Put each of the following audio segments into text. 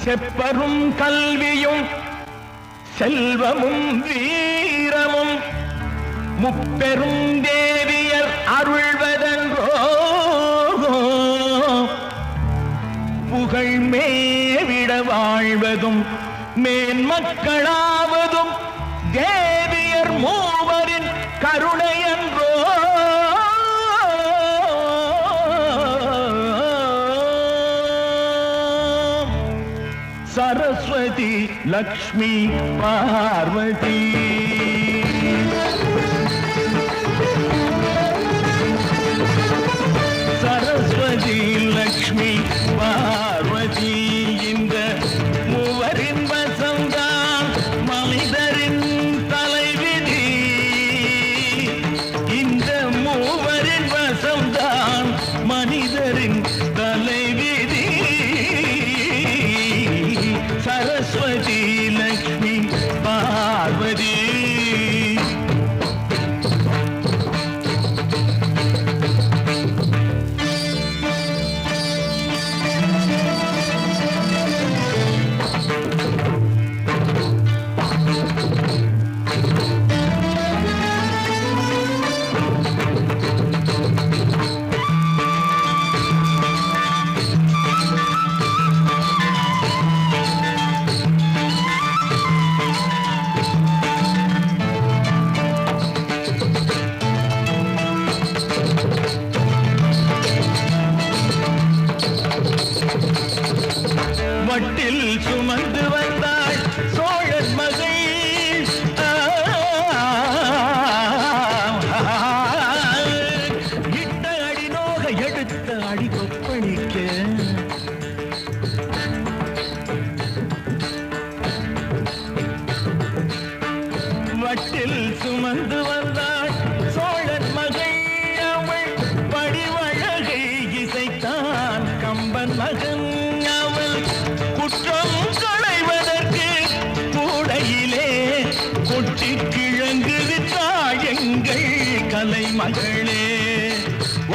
செப்பரும் கல்வியும் செல்வமும் வீரமும் முப்பெரும் தேவியர் அருள்வதென்றோ புகழ் மேவிட வாழ்வதும் மேன்மக்களாவதும் தேவியர் மூவரின் கருணையன்றோ சரஸ்வதி லக்ஷ்மி பார்வதி சரஸ்வதி லக்ஷ்மி பார்வதி இந்த மூவரின் வசம்தான் மனிதரின் தலைவிதி இந்த மூவரின் வசம்தான் மனிதரின் தலைவிதி சரஸ்வதி லக்ஷ்மி பார்வதி வட்டில் சுமந்து வந்தாள் சோழன் மகள் இட்ட அடி நோக எடுத்த அடி கொப்பளிக்க வட்டில் சுமந்து வந்தாள் சோழன் மகள் அவள் படிவழகை இசைத்தான் கம்பன் மகன் குற்றம் களைவதற்கு கூடையிலே கொட்டி கிழங்கு விட்டாள் எங்கள் கலைமகளே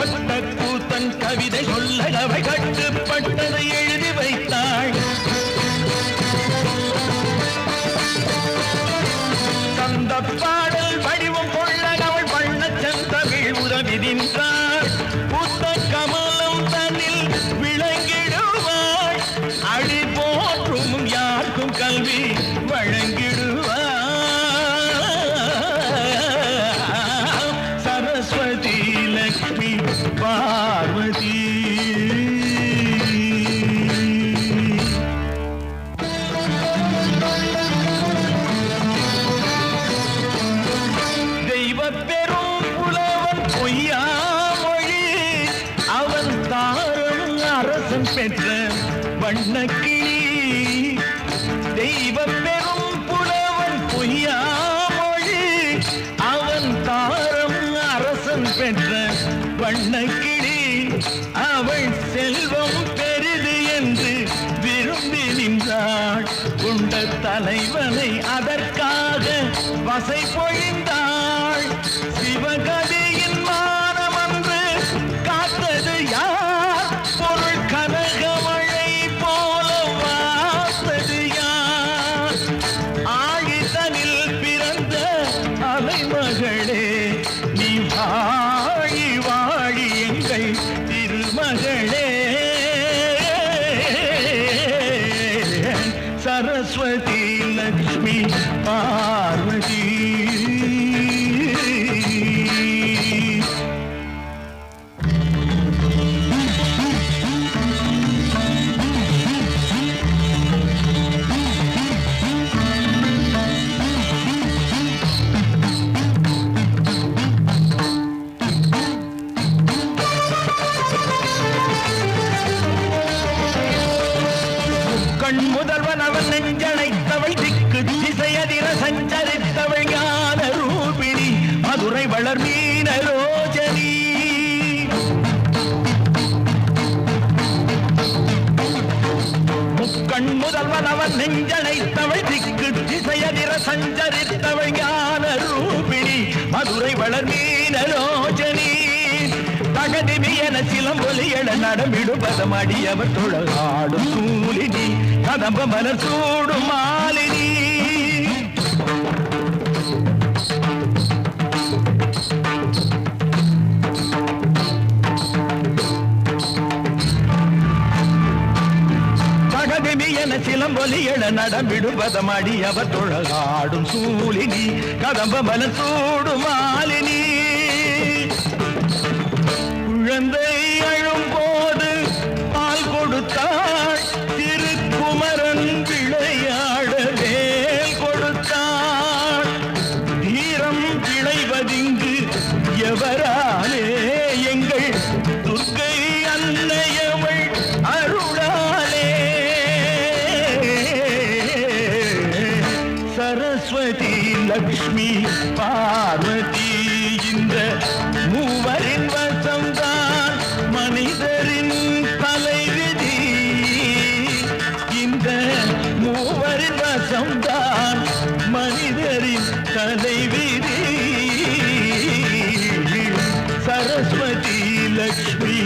ஒட்ட கூத்தன் கவிதை சொல்ல அவை கட்டுப்பட்டதை எழுதி வைத்தாள் கந்த பாடல் வடிவம் கொள்ள அவள் வண்ணச் செந்தமிழ் உதவி நின்றாள் புத்த கமலம் தன்னில் விளங்கிடுவாள் அடி போற்றும் யாருக்கும் கல்வி வழங்கிடுவார் சரஸ்வதி லக்ஷ்மி பார்வதி தெய்வ பெரும் புலவன் பொய்யா மொழி அவன் தாரும் அரசன் பெற்ற வண்ணக்கிளி தெய்வ பெரும் புலவன் பொய்யாமொழி அவன் தாரம் அரசன் பெற்ற வண்ணக்கிளி அவள் செல்வம் பெரிது என்று விரும்பி நின்றாள் கொண்ட தலைவனை அதற்காக வசை பொழிந்தாள் சிவகதியின் மானமன்று காத்தது யார் பொருள் கனகமழை போல வார்த்தது யார் ஆழிதனில் பிறந்த அலைமகளே நீ வாழி வாழி எங்கள் திருமகளே சரஸ்வதி லக்ஷ்மி பார்வதி கண் முதல்வன் அவன் நெஞ்சனைத்தவள் திக்கு திசையதிர சஞ்சரித்தவள் ஞான ரூபிணி மதுரை வளர் மீனரோஜனி முக்கண் முதல்வன் அவன் நெஞ்சனைத்தவள் திக்கு திசையதிர சஞ்சரித்தவள் ஞான ரூபிணி மதுரை வளர் மீனரோஜனி தகதிமி என சில சிலம்பொலி எழ நடமிடுபதம் அடியவர் தொழாடும் சூலினி கதம்ப மலர் சூடும் மாலினி என சிலம்பொலி எழ நடமிடுபதம் அடியவர் தொழாடும் சூலினி கதம்ப மலர் சூடும் மாலினி குழந்தை அழும் போது பால் கொடுத்தாள் திருக்குமரன் விளையாட வேல் கொடுத்தாள் தீரம் விளைவதிங்கு எவராலே எங்கள் துர்க்கை அன்னையவள் அருளாலே சரஸ்வதி லக்ஷ்மி பார்வதி இந்த மூவரின் வசம்தான் மனிதரின் தலைவிதி இந்த மூவரின் வசம்தான் மனிதரின் தலைவிதி சரஸ்வதி லக்ஷ்மி